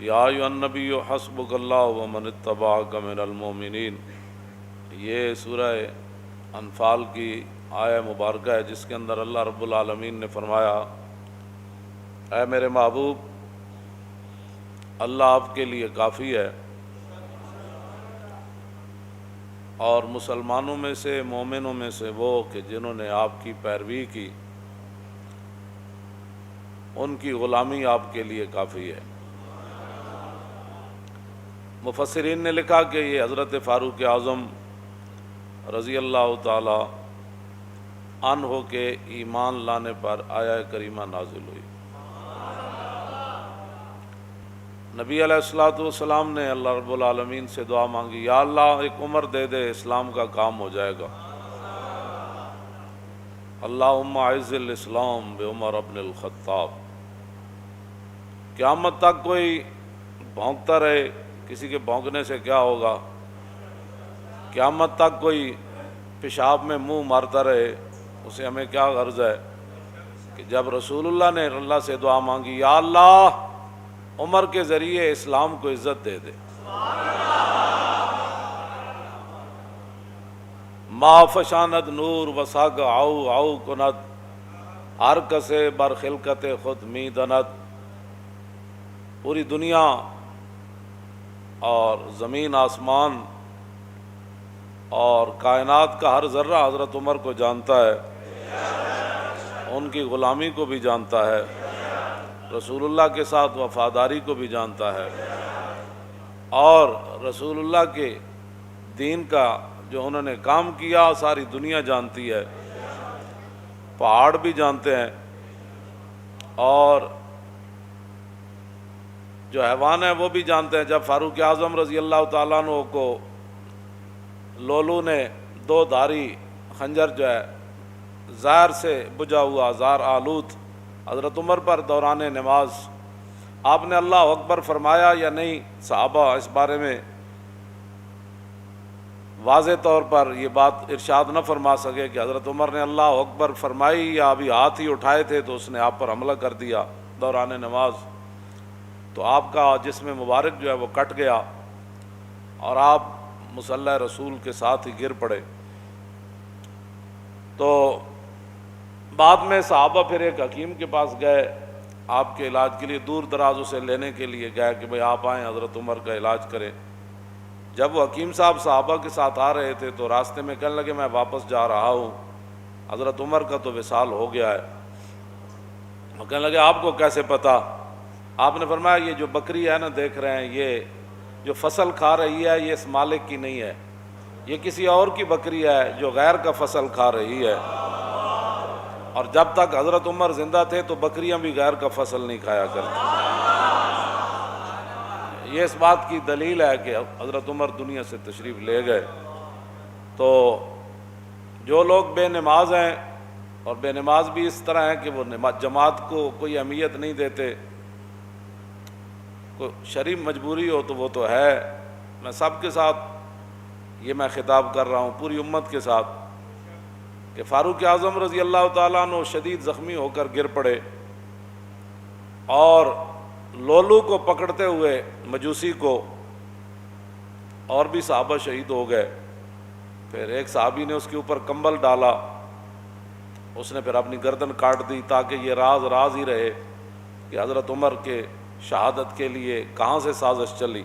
یا ایھا النبی حسبک اللہ ومن اتبعک من المؤمنین۔ یہ سورہ انفال کی آیہ مبارکہ ہے جس کے اندر اللہ رب العالمین نے فرمایا، اے میرے محبوب، اللہ آپ کے لیے کافی ہے، اور مسلمانوں میں سے، مومنوں میں سے وہ کہ جنہوں نے آپ کی پیروی کی، ان کی غلامی آپ کے لیے کافی ہے۔ مفسرین نے لکھا کہ یہ حضرت فاروق اعظم رضی اللہ تعالی عنہ کے ایمان لانے پر آیہ کریمہ نازل ہوئی۔ نبی علیہ الصلوۃ والسلام نے اللہ رب العالمین سے دعا مانگی، یا اللہ ایک عمر دے دے، اسلام کا کام ہو جائے گا۔ اللہم اعز الاسلام بعمر ابن الخطاب۔ قیامت تک کوئی بھونکتا رہے، کسی کے بھونکنے سے کیا ہوگا؟ قیامت تک کوئی پیشاب میں منہ مارتا رہے، اسے ہمیں کیا غرض ہے؟ کہ جب رسول اللہ نے اللہ سے دعا مانگی، یا اللہ عمر کے ذریعے اسلام کو عزت دے دے۔ ما فشاند نور وساگ آؤ آؤ کند، ہر کسے بر خلقت خود می دند۔ پوری دنیا اور زمین آسمان اور کائنات کا ہر ذرہ حضرت عمر کو جانتا ہے، ان کی غلامی کو بھی جانتا ہے، رسول اللہ کے ساتھ وفاداری کو بھی جانتا ہے، اور رسول اللہ کے دین کا جو انہوں نے کام کیا ساری دنیا جانتی ہے، پہاڑ بھی جانتے ہیں، اور جو حیوان ہیں وہ بھی جانتے ہیں۔ جب فاروق اعظم رضی اللہ تعالیٰ عنہ کو لولو نے دو دھاری خنجر جو ہے زہر سے بجھا ہوا زہر آلود حضرت عمر پر دوران نماز، آپ نے اللہ اکبر فرمایا یا نہیں؟ صحابہ اس بارے میں واضح طور پر یہ بات ارشاد نہ فرما سکے کہ حضرت عمر نے اللہ اکبر فرمائی یا ابھی ہاتھ ہی اٹھائے تھے تو اس نے آپ پر حملہ کر دیا دوران نماز، تو آپ کا جسم مبارک جو ہے وہ کٹ گیا اور آپ مصلی رسول کے ساتھ ہی گر پڑے۔ تو بعد میں صحابہ پھر ایک حکیم کے پاس گئے، آپ کے علاج کے لیے دور دراز اسے لینے کے لیے گئے کہ بھئی آپ آئیں حضرت عمر کا علاج کریں۔ جب وہ حکیم صاحب صحابہ کے ساتھ آ رہے تھے تو راستے میں کہنے لگے میں واپس جا رہا ہوں، حضرت عمر کا تو وصال ہو گیا ہے۔ وہ کہنے لگے آپ کو کیسے پتہ؟ آپ نے فرمایا یہ جو بکری ہے نا دیکھ رہے ہیں، یہ جو فصل کھا رہی ہے یہ اس مالک کی نہیں ہے، یہ کسی اور کی بکری ہے جو غیر کا فصل کھا رہی ہے، اور جب تک حضرت عمر زندہ تھے تو بکریاں بھی غیر کا فصل نہیں کھایا کرتی۔ یہ اس بات کی دلیل ہے کہ حضرت عمر دنیا سے تشریف لے گئے۔ تو جو لوگ بے نماز ہیں، اور بے نماز بھی اس طرح ہیں کہ وہ جماعت کو کوئی اہمیت نہیں دیتے، کوئی شرعی مجبوری ہو تو وہ تو ہے، میں سب کے ساتھ یہ میں خطاب کر رہا ہوں، پوری امت کے ساتھ، کہ فاروق اعظم رضی اللہ تعالیٰ عنہ شدید زخمی ہو کر گر پڑے، اور لولو کو پکڑتے ہوئے مجوسی کو اور بھی صحابہ شہید ہو گئے۔ پھر ایک صحابی نے اس کے اوپر کمبل ڈالا، اس نے پھر اپنی گردن کاٹ دی تاکہ یہ راز راز ہی رہے کہ حضرت عمر کے شہادت کے لیے کہاں سے سازش چلی۔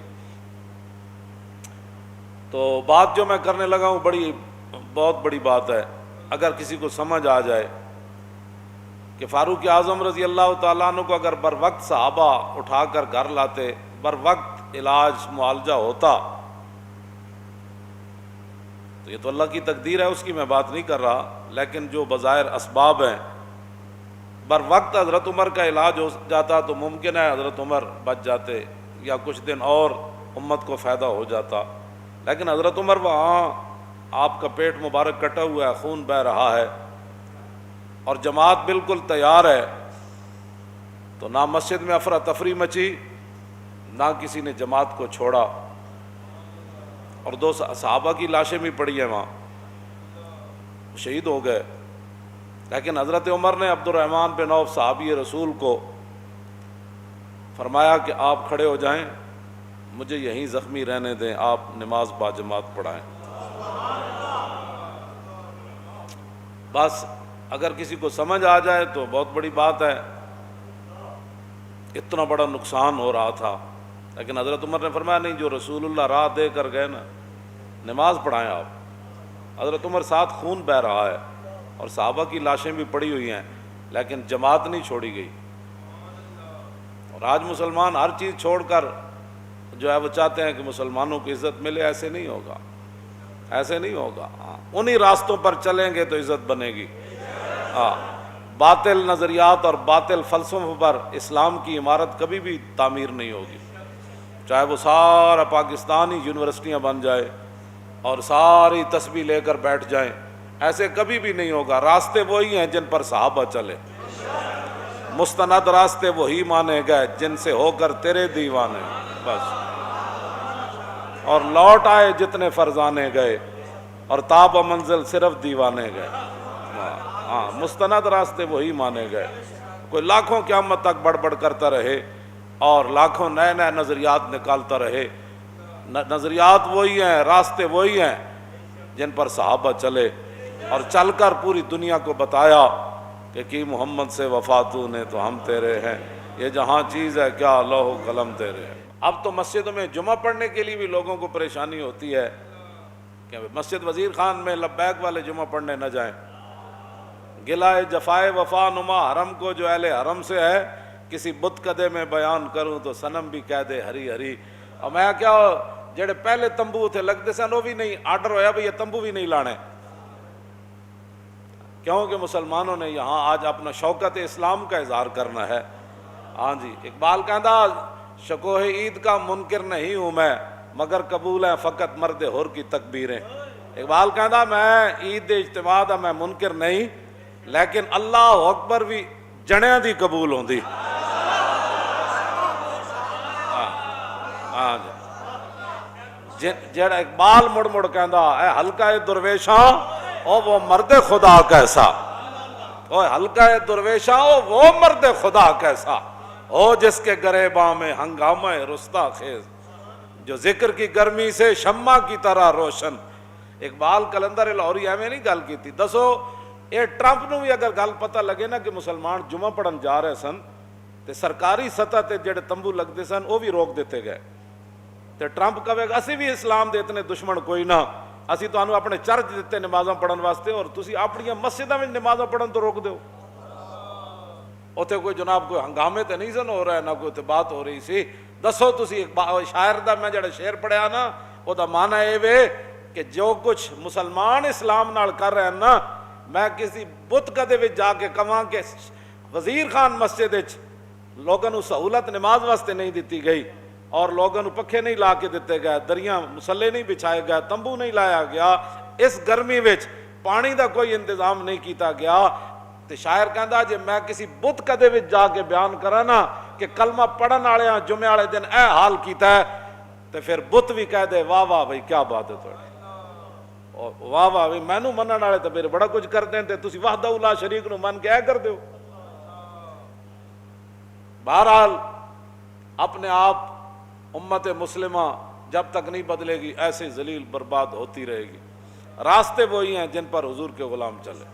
تو بات جو میں کرنے لگا ہوں بہت بڑی بات ہے، اگر کسی کو سمجھ آ جائے کہ فاروق اعظم رضی اللہ تعالیٰ عنہ کو اگر بر وقت صحابہ اٹھا کر گھر لاتے، بر وقت علاج معالجہ ہوتا، تو یہ تو اللہ کی تقدیر ہے، اس کی میں بات نہیں کر رہا، لیکن جو بظاہر اسباب ہیں، بر وقت حضرت عمر کا علاج ہو جاتا تو ممکن ہے حضرت عمر بچ جاتے یا کچھ دن اور امت کو فائدہ ہو جاتا، لیکن حضرت عمر وہاں آپ کا پیٹ مبارک کٹا ہوا ہے، خون بہہ رہا ہے، اور جماعت بالکل تیار ہے، تو نہ مسجد میں افراتفری مچی، نہ کسی نے جماعت کو چھوڑا، اور دو صحابہ کی لاشیں بھی پڑی ہیں وہاں، شہید ہو گئے، لیکن حضرت عمر نے عبد الرحمن بن عوف صحابی رسول کو فرمایا کہ آپ کھڑے ہو جائیں، مجھے یہیں زخمی رہنے دیں، آپ نماز باجماعت پڑھائیں۔ بس اگر کسی کو سمجھ آ جائے تو بہت بڑی بات ہے، اتنا بڑا نقصان ہو رہا تھا۔ لیکن حضرت عمر نے فرمایا نہیں، جو رسول اللہ راہ دے کر گئے نا، نماز پڑھائیں آپ۔ حضرت عمر ساتھ خون بہہ رہا ہے اور صحابہ کی لاشیں بھی پڑی ہوئی ہیں، لیکن جماعت نہیں چھوڑی گئی۔ اور آج مسلمان ہر چیز چھوڑ کر جو ہے وہ چاہتے ہیں کہ مسلمانوں کی عزت ملے، ایسے نہیں ہوگا، ایسے نہیں ہوگا۔ انہی راستوں پر چلیں گے تو عزت بنے گی۔ باطل نظریات اور باطل فلسفوں پر اسلام کی عمارت کبھی بھی تعمیر نہیں ہوگی، چاہے وہ سارا پاکستانی یونیورسٹیاں بن جائے اور ساری تسبیح لے کر بیٹھ جائیں، ایسے کبھی بھی نہیں ہوگا۔ راستے وہی ہیں جن پر صحابہ چلے، مستند راستے وہی مانے گئے جن سے ہو کر تیرے دیوانے، بس۔ اور لوٹ آئے جتنے فرزانے گئے، اور تاب و منزل صرف دیوانے گئے۔ مستند راستے وہی مانے گئے۔ کوئی لاکھوں قیامت تک بڑھ بڑھ کرتا رہے اور لاکھوں نئے نئے نظریات نکالتا رہے، نظریات وہی ہیں، راستے وہی ہیں جن پر صحابہ چلے، اور چل کر پوری دنیا کو بتایا کہ کی محمد سے وفاتو نے تو ہم تیرے ہیں، یہ جہاں چیز ہے کیا لوح و قلم تیرے ہیں۔ اب تو مسجدوں میں جمعہ پڑھنے کے لیے بھی لوگوں کو پریشانی ہوتی ہے کہ مسجد وزیر خان میں لبیک والے جمعہ پڑھنے نہ جائیں۔ گلائے جفائے وفا نما حرم کو جو اہل حرم سے ہے، کسی بت کدے میں بیان کروں تو صنم بھی کہہ دے ہری ہری۔ اور میں کیا جڑے پہلے تمبو تھے لگتے سن وہ بھی نہیں، آرڈر ہویا بھی یہ تمبو بھی نہیں لانے، کیونکہ مسلمانوں نے یہاں آج اپنا شوکت اسلام کا اظہار کرنا ہے۔ ہاں جی، اقبال کہندا شکوہ عید کا منکر نہیں ہوں میں، مگر قبول ہے فقط مرد حر کی تکبیریں۔ اقبال کہندا میں عید اجتماع دا میں منکر نہیں، لیکن اللہ اکبر بھی جنیاں دی قبول ہوندی۔ ہاں جی، جڑا اقبال مڑ مڑ کہندا اے حلقہ درویشاں او وہ مرد خدا کیسا، او حلقہ درویشاں او وہ مرد خدا کیسا، او جس کے گریباں میں ہنگامہ رستا خیز، جو ذکر کی گرمی سے شمع کی طرح روشن۔ اقبال کلندر لاہوری ایویں نہیں گل کیتی۔ دسو یہ ٹرمپ نو بھی اگر گل پتہ لگے نا کہ مسلمان جمعہ پڑھن جا رہے سن تے سرکاری سطح تے جڑے تمبو لگتے سن وہ بھی روک دیتے گئے، تے ٹرمپ کہے گا اسی بھی اسلام دے اتنے دشمن کوئی نہ، اسی تانوں اپنے چرچ دیتے نمازاں پڑھن واسطے اور تسی اپنی مسجداں وچ نمازاں پڑھن تو روک دیو۔ اوتھے کوئی جناب کوئی ہنگامے تے نہیں سن ہو رہا ہے، نہ کوئی تے بات ہو رہی سی۔ دسو تسی شاعر دا میں جڑا شعر پڑھیا نا او دا معنی اے وے کہ جو کچھ مسلمان اسلام نال کر رہے ہیں نا، میں کسی بت کدے وچ جا کے کہاں کہ وزیر خان مسجد وچ لوگوں نو سہولت نماز واسطے نہیں دیتی گئی، اور لوگوں نو پکھے نہیں لا کے دیتے گئے، دریاں مسلے نہیں بچھائے گئے، تمبو نہیں لایا گیا، اس گرمی وچ پانی دا کوئی انتظام نہیں کیتا گیا، تے شاعر کہندا جے میں کسی بت کدے وچ جا کے بیان کراں نا کہ کلمہ پڑھن والےاں جمعے والے دن اے حال کیتا ہے، تے پھر بت بھی کہہ دے واہ واہ بھائی کیا بات ہے تھوڑی، واہ واہ بھائی مینوں منن والے تے پھر بڑا کچھ کردے ہیں تے تسی وحدہ لا شریک نو من کے اے کر دیو۔ بہرحال اپنے آپ امت مسلمہ جب تک نہیں بدلے گی ایسے ذلیل برباد ہوتی رہے گی۔ راستے وہی ہیں جن پر حضور کے غلام چلے۔